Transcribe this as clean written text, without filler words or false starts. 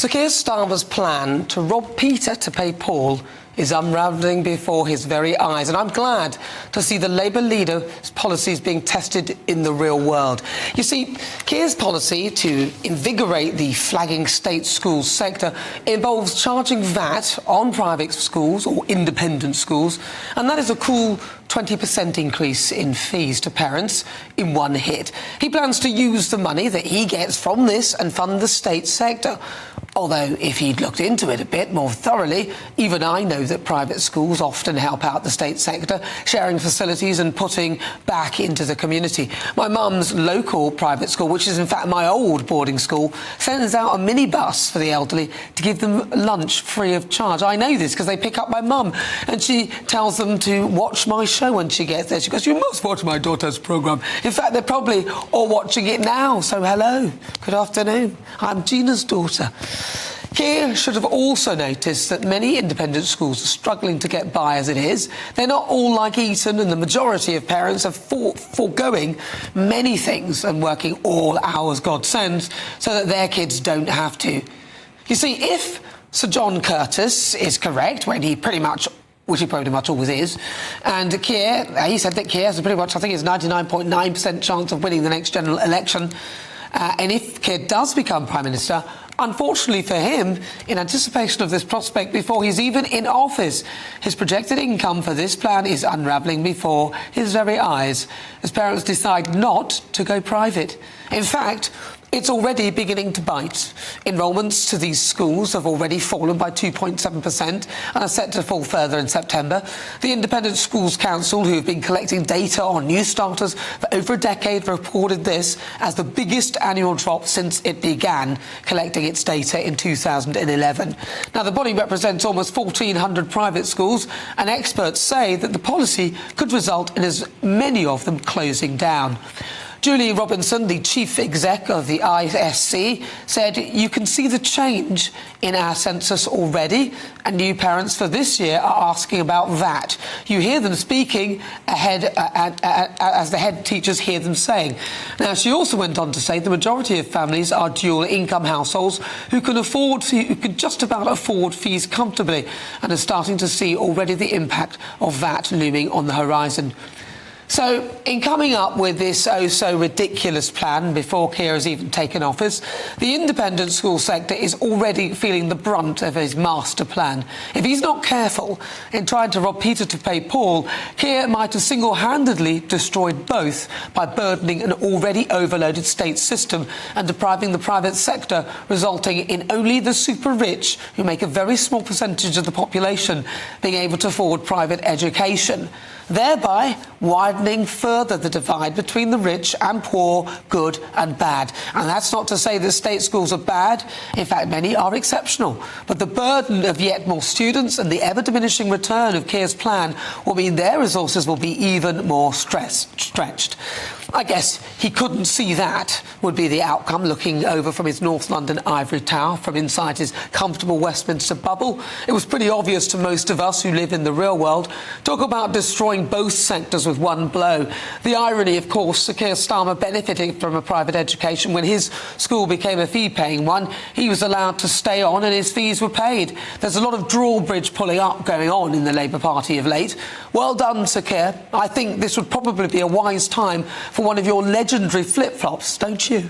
Sir Keir Starmer's plan to rob Peter to pay Paul is unravelling before his very eyes, and I'm glad to see the Labour leader's policies being tested in the real world. You see, Keir's policy to invigorate the flagging state schools sector involves charging VAT on private schools or independent schools, and that is a cool 20% increase in fees to parents in one hit. He plans to use the money that he gets from this and fund the state sector. Although, if he'd looked into it a bit more thoroughly, even I know that private schools often help out the state sector, sharing facilities and putting back into the community. My mum's local private school, which is in fact my old boarding school, sends out a minibus for the elderly to give them lunch free of charge. I know this because they pick up my mum and she tells them to watch my show when she gets there. She goes, "You must watch my daughter's programme." In fact, they're probably all watching it now. So hello, good afternoon. I'm Gina's daughter. Keir should have also noticed that many independent schools are struggling to get by as it is. They're not all like Eton, and the majority of parents are foregoing many things and working all hours God sends so that their kids don't have to. You see, if Sir John Curtis is correct, which he pretty much always is, and Keir, he said that Keir has pretty much, I think it's 99.9% chance of winning the next general election, and if Keir does become Prime Minister, unfortunately for him, in anticipation of this prospect before he's even in office, his projected income for this plan is unravelling before his very eyes as parents decide not to go private. In fact, it's already beginning to bite. Enrolments to these schools have already fallen by 2.7% and are set to fall further in September. The Independent Schools Council, who have been collecting data on new starters for over a decade, reported this as the biggest annual drop since it began collecting its data in 2011. Now, the body represents almost 1,400 private schools, and experts say that the policy could result in as many of them closing down. Julie Robinson, the chief exec of the ISC, said, "You can see the change in our census already, and new parents for this year are asking about VAT. You hear them speaking ahead as the head teachers hear them saying." Now, she also went on to say the majority of families are dual income households who can just about afford fees comfortably and are starting to see already the impact of VAT looming on the horizon. So, in coming up with this oh-so-ridiculous plan before Keir has even taken office, the independent school sector is already feeling the brunt of his master plan. If he's not careful in trying to rob Peter to pay Paul, Keir might have single-handedly destroyed both by burdening an already overloaded state system and depriving the private sector, resulting in only the super-rich, who make a very small percentage of the population, being able to afford private education, thereby widening further the divide between the rich and poor, good and bad. And that's not to say that state schools are bad. In fact, many are exceptional. But the burden of yet more students and the ever-diminishing return of Keir's plan will mean their resources will be even more stretched. I guess he couldn't see that would be the outcome looking over from his North London ivory tower from inside his comfortable Westminster bubble. It was pretty obvious to most of us who live in the real world. Talk about destroying both sectors with one blow. The irony, of course, Sir Keir Starmer benefited from a private education. When his school became a fee-paying one, he was allowed to stay on and his fees were paid. There's a lot of drawbridge pulling up going on in the Labour Party of late. Well done, Sir Keir. I think this would probably be a wise time for one of your legendary flip-flops, don't you?